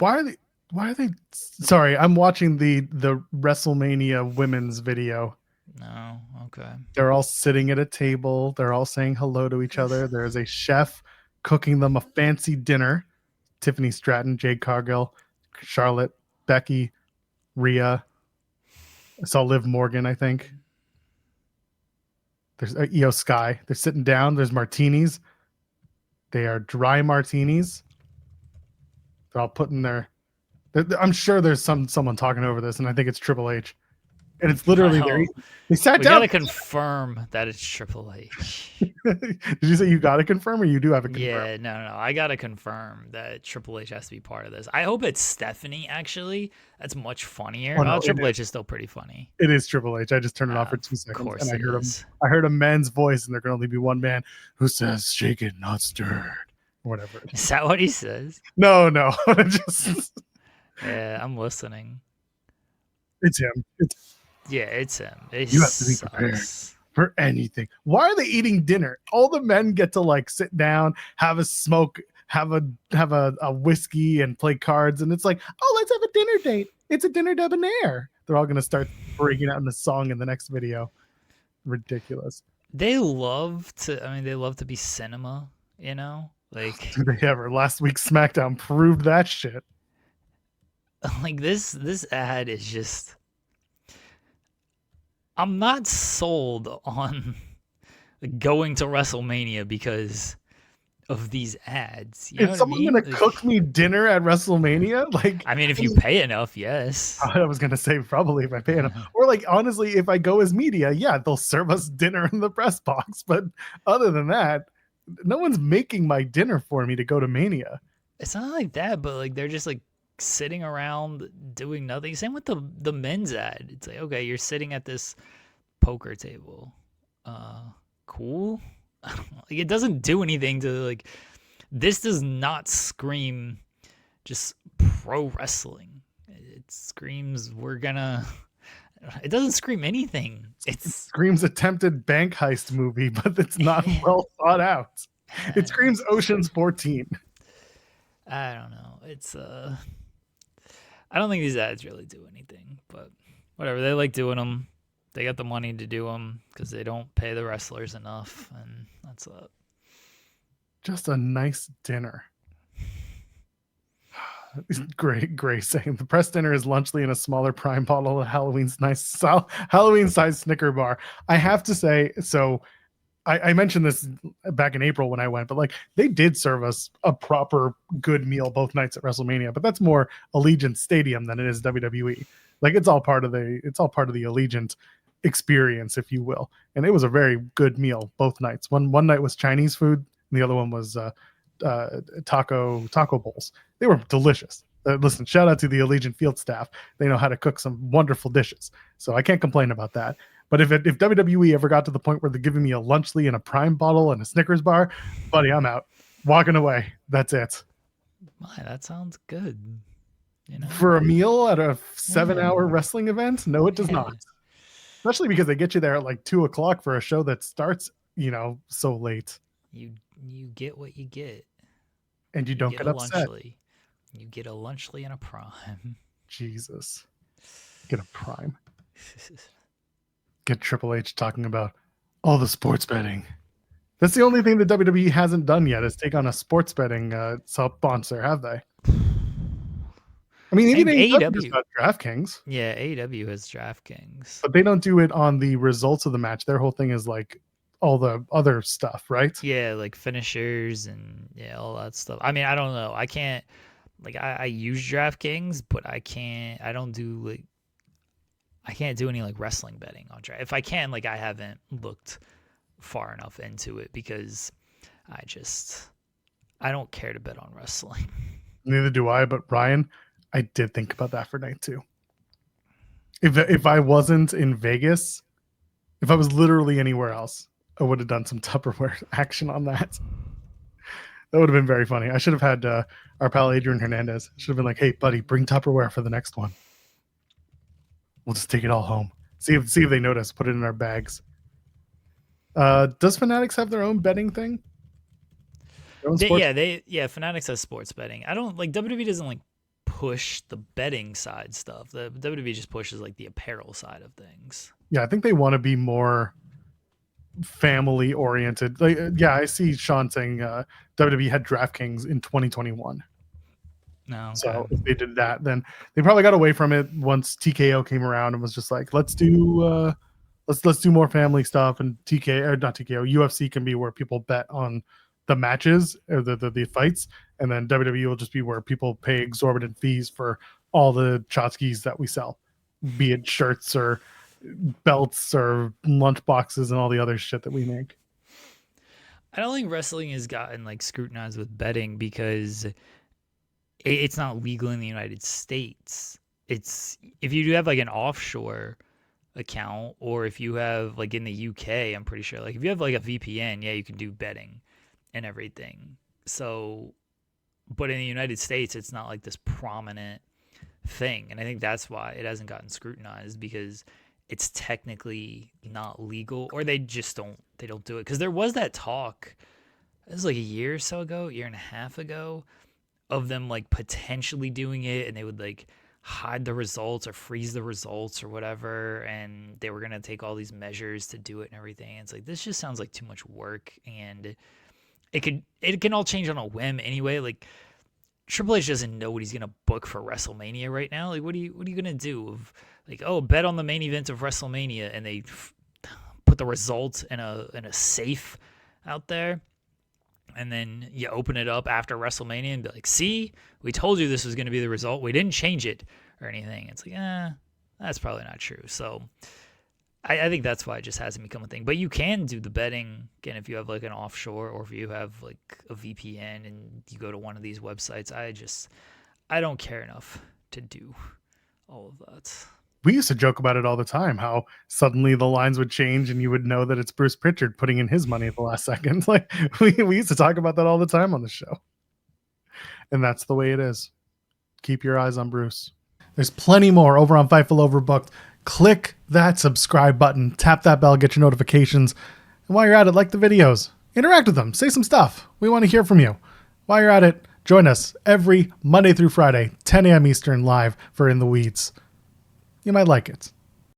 Why are they? Why are they? Sorry, I'm watching the WrestleMania women's video. No, okay. They're all sitting at a table. They're all saying hello to each other. There's a chef cooking them a fancy dinner. Tiffany Stratton, Jade Cargill, Charlotte, Becky, Rhea. I saw Liv Morgan, I think. There's Io Sky. They're sitting down. There's martinis. They are dry martinis. They're all putting their. I'm sure there's someone talking over this, and I think it's Triple H. And it's literally there. They sat We down. gotta confirm that it's Triple H. Did you say you gotta confirm, or you do have a confirm? Yeah, no. I gotta confirm that Triple H has to be part of this. I hope it's Stephanie. Actually, that's much funnier. Oh, no, Triple H is still pretty funny. It is Triple H. I just turned it off for 2 seconds, Of course and it is. I heard a man's voice, and there can only be one man who says "shaken, not stirred," or whatever. Is that what he says? No. Just yeah, I'm listening. It's him. It's him. You have to be prepared for anything. Why are they eating dinner? All the men get to like sit down, have a smoke, have a whiskey, and play cards, and it's like, oh, let's have a dinner date. It's a dinner debonair. They're all gonna start breaking out in the song in the next video. Ridiculous. They love to be cinema, you know? Like Did they ever? Last week's SmackDown proved that shit. Like this ad is just, I'm not sold on going to WrestleMania because of these ads. You know Is someone gonna cook me dinner at WrestleMania? Like, I mean, if you pay enough, yes. I was gonna say probably if I pay enough, or like honestly, if I go as media, yeah, they'll serve us dinner in the press box. But other than that, no one's making my dinner for me to go to Mania. It's not like that, but like they're just like sitting around doing nothing. Same with the men's ad. It's like, okay, you're sitting at this poker table. Cool. Like, it doesn't do anything to like. This does not scream just pro wrestling. It screams we're gonna. It doesn't scream anything. It screams attempted bank heist movie, but it's not well thought out. It screams Ocean's 14. I don't know. It's I don't think these ads really do anything, but whatever. They like doing them. They got the money to do them because they don't pay the wrestlers enough, and that's it. Just a nice dinner. Gray saying the press dinner is lunchly in a smaller prime bottle of Halloween size Snicker bar. I have to say, so I mentioned this back in April when I went, but like they did serve us a proper good meal both nights at WrestleMania, but that's more Allegiant Stadium than it is WWE. Like it's all part of the Allegiant experience, if you will. And it was a very good meal both nights. One night was Chinese food, and the other one was taco bowls. They were delicious. Listen, shout out to the Allegiant field staff. They know how to cook some wonderful dishes, so I can't complain about that. But if WWE ever got to the point where they're giving me a lunchly and a prime bottle and a Snickers bar, buddy, I'm out. Walking away. That's it. My, that sounds good. You know? For a meal at a 7-hour wrestling event? No, it does not. Especially because they get you there at like 2:00 for a show that starts, so late. You get what you get. And you don't get upset. Lunchly. You get a lunchly and a prime. Jesus. Get a prime. Get Triple H talking about all the sports betting. That's the only thing that WWE hasn't done yet is take on a sports betting sponsor, have they? I mean, even AEW got DraftKings. Yeah, AEW has DraftKings. But they don't do it on the results of the match. Their whole thing is like all the other stuff, right? Yeah, like finishers and all that stuff. I mean, I don't know. I can't, like, I use DraftKings, but I can't do any like wrestling betting on Draft. If I can, like, I haven't looked far enough into it because I don't care to bet on wrestling. Neither do I, but Ryan, I did think about that for night 2. If I wasn't in Vegas, if I was literally anywhere else, I would have done some Tupperware action on that. That would have been very funny. I should have had our pal Adrian Hernandez. Should have been like, hey, buddy, bring Tupperware for the next one. We'll just take it all home. See if they notice. Put it in our bags. Does Fanatics have their own betting thing? Fanatics has sports betting. I don't like WWE doesn't like push the betting side stuff. The WWE just pushes like the apparel side of things. Yeah, I think they want to be more family oriented. Like, yeah, I see Sean saying WWE had DraftKings in 2021. No, okay. So if they did that, then they probably got away from it once TKO came around and was just like, let's do more family stuff, and TK or not TKO, UFC can be where people bet on the matches or the fights, and then WWE will just be where people pay exorbitant fees for all the tchotchkes that we sell, be it shirts or belts or lunch boxes and all the other shit that we make. I don't think wrestling has gotten like scrutinized with betting because it's not legal in the United States. It's if you do have like an offshore account, or if you have like in the UK, I'm pretty sure like if you have like a VPN, yeah, you can do betting and everything. So, but in the United States, it's not like this prominent thing, and I think that's why it hasn't gotten scrutinized, because it's technically not legal, or they don't do it, because there was that talk. It was like a year or so ago, year and a half ago, of them like potentially doing it, and they would like hide the results or freeze the results or whatever, and they were gonna take all these measures to do it and everything. And it's like, this just sounds like too much work, and it can all change on a whim anyway. Like Triple H doesn't know what he's gonna book for WrestleMania right now. Like what are you gonna do? Like, oh, bet on the main event of WrestleMania, and they put the results in a safe out there, and then you open it up after WrestleMania and be like, see, we told you this was going to be the result. We didn't change it or anything. It's like, that's probably not true. So I think that's why it just hasn't become a thing. But you can do the betting, again, if you have like an offshore, or if you have like a VPN and you go to one of these websites. I don't care enough to do all of that. We used to joke about it all the time, how suddenly the lines would change and you would know that it's Bruce Pritchard putting in his money at the last second. Like we used to talk about that all the time on the show. And that's the way it is. Keep your eyes on Bruce. There's plenty more over on Fightful Overbooked. Click that subscribe button, tap that bell, get your notifications. And while you're at it, like the videos, interact with them, say some stuff. We want to hear from you. While you're at it, join us every Monday through Friday, 10 a.m. Eastern, live for In the Weeds. You might like it.